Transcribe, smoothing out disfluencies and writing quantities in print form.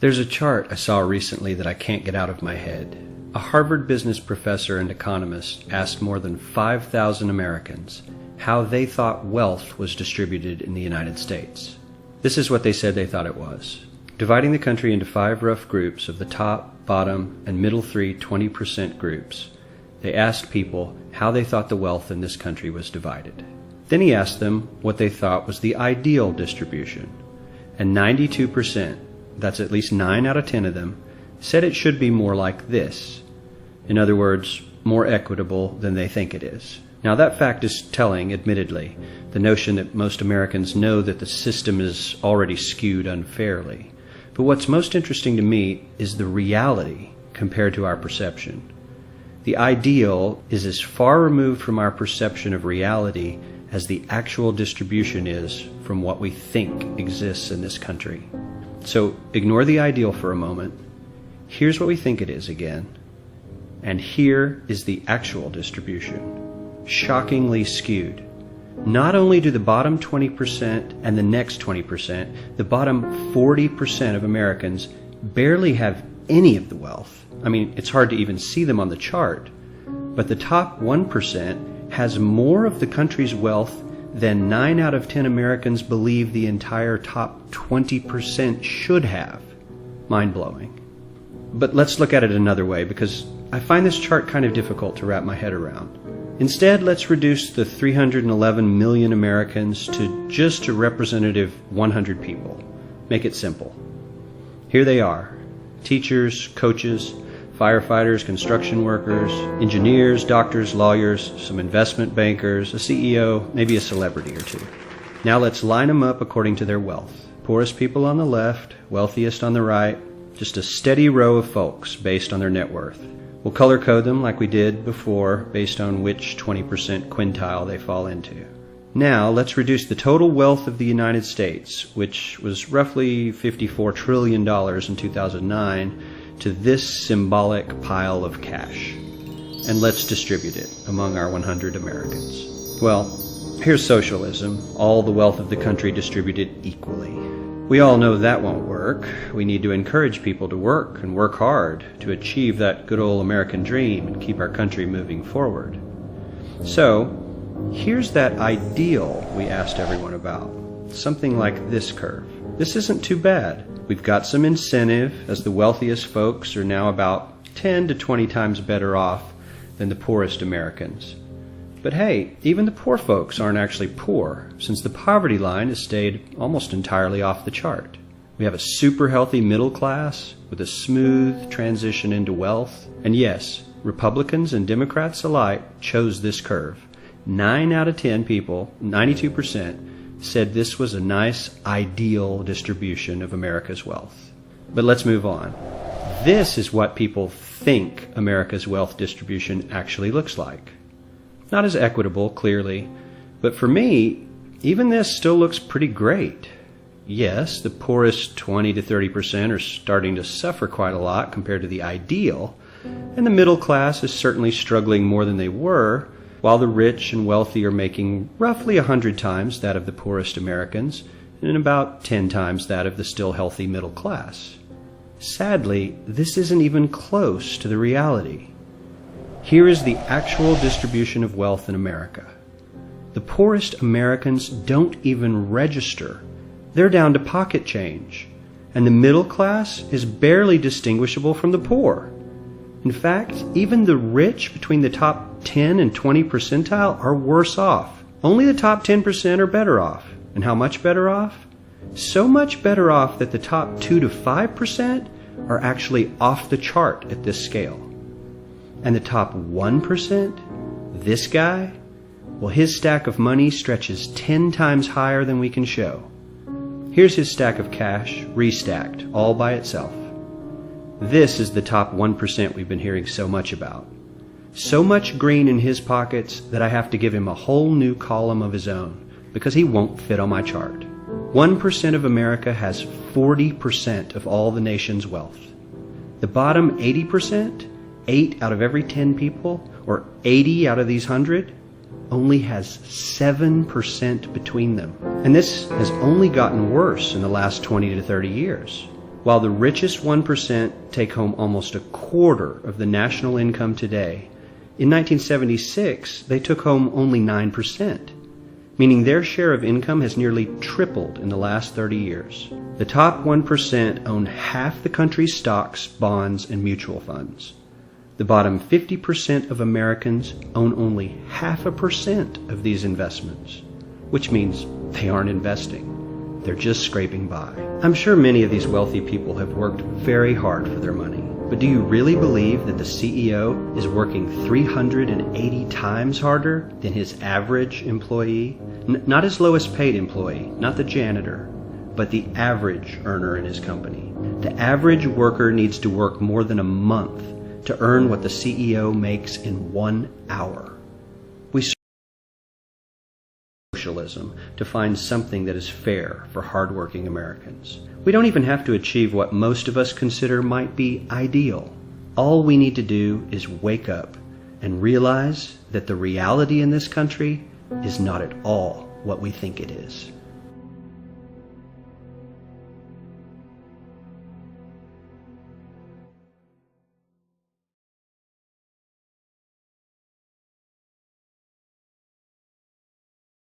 There's a chart I saw recently that I can't get out of my head. A Harvard business professor and economist asked more than 5,000 Americans how they thought wealth was distributed in the United States. This is what they said they thought it was. Dividing the country into 5 rough groups of the top, bottom, and middle 3 20% groups, they asked people how they thought the wealth in this country was divided. Then he asked them what they thought was the ideal distribution. And 92%, that's at least 9 out of 10 of them, said it should be more like this. In other words, more equitable than they think it is. Now that fact is telling, admittedly, the notion that most Americans know that the system is already skewed unfairly. But what's most interesting to me is the reality compared to our perception. The ideal is as far removed from our perception of reality as the actual distribution is from what we think exists in this country. So ignore the ideal for a moment. Here's what we think it is again. And here is the actual distribution. Shockingly skewed. Not only do the bottom 20% and the next 20%, the bottom 40% of Americans barely have any of the wealth. I mean, it's hard to even see them on the chart. But the top 1% has more of the country's wealth than 9 out of 10 Americans believe the entire top 20% should have. Mind-blowing. But let's look at it another way, because I find this chart kind of difficult to wrap my head around. Instead, let's reduce the 311 million Americans to just a representative 100 people. Make it simple. Here they are: teachers, coaches, firefighters, construction workers, engineers, doctors, lawyers, some investment bankers, a CEO, maybe a celebrity or two. Now let's line them up according to their wealth. Poorest people on the left, wealthiest on the right, just a steady row of folks based on their net worth. We'll color code them like we did before based on which 20% quintile they fall into. Now let's reduce the total wealth of the United States, which was roughly $54 trillion in 2009, to this symbolic pile of cash. And let's distribute it among our 100 Americans. Well, here's socialism, all the wealth of the country distributed equally. We all know that won't work. We need to encourage people to work and work hard to achieve that good old American dream and keep our country moving forward. So, here's that ideal we asked everyone about. Something like this curve. This isn't too bad. We've got some incentive, as the wealthiest folks are now about 10 to 20 times better off than the poorest Americans. But hey, even the poor folks aren't actually poor, since the poverty line has stayed almost entirely off the chart. We have a super healthy middle class with a smooth transition into wealth. And yes, Republicans and Democrats alike chose this curve. 9 out of 10 people, 92%, said this was a nice, ideal distribution of America's wealth. But let's move on. This is what people think America's wealth distribution actually looks like. Not as equitable, clearly, but for me, even this still looks pretty great. Yes, the poorest 20 to 30% are starting to suffer quite a lot compared to the ideal, and the middle class is certainly struggling more than they were, while the rich and wealthy are making roughly 100 times that of the poorest Americans and about 10 times that of the still healthy middle class. Sadly, this isn't even close to the reality. Here is the actual distribution of wealth in America. The poorest Americans don't even register. They're down to pocket change, and the middle class is barely distinguishable from the poor. In fact, even the rich between the top 10 and 20 percentile are worse off. Only the top 10% are better off. And how much better off? So much better off that the top 2 to 5% are actually off the chart at this scale. And the top 1%, this guy, well, his stack of money stretches 10 times higher than we can show. Here's his stack of cash, restacked, all by itself. This is the top 1% we've been hearing so much about. So much green in his pockets that I have to give him a whole new column of his own, because he won't fit on my chart. 1% of America has 40% of all the nation's wealth. The bottom 80%, 8 out of every 10 people, or 80 out of these 100, only has 7% between them. And this has only gotten worse in the last 20 to 30 years. While the richest 1% take home almost a quarter of the national income today, in 1976 they took home only 9%, meaning their share of income has nearly tripled in the last 30 years. The top 1% own half the country's stocks, bonds, and mutual funds. The bottom 50% of Americans own only 0.5% of these investments, which means they aren't investing. They're just scraping by. I'm sure many of these wealthy people have worked very hard for their money. But do you really believe that the CEO is working 380 times harder than his average employee? Not his lowest paid employee, not the janitor, but the average earner in his company. The average worker needs to work more than a month to earn what the CEO makes in 1 hour. We socialism to find something that is fair for hardworking Americans. We don't even have to achieve what most of us consider might be ideal. All we need to do is wake up and realize that the reality in this country is not at all what we think it is.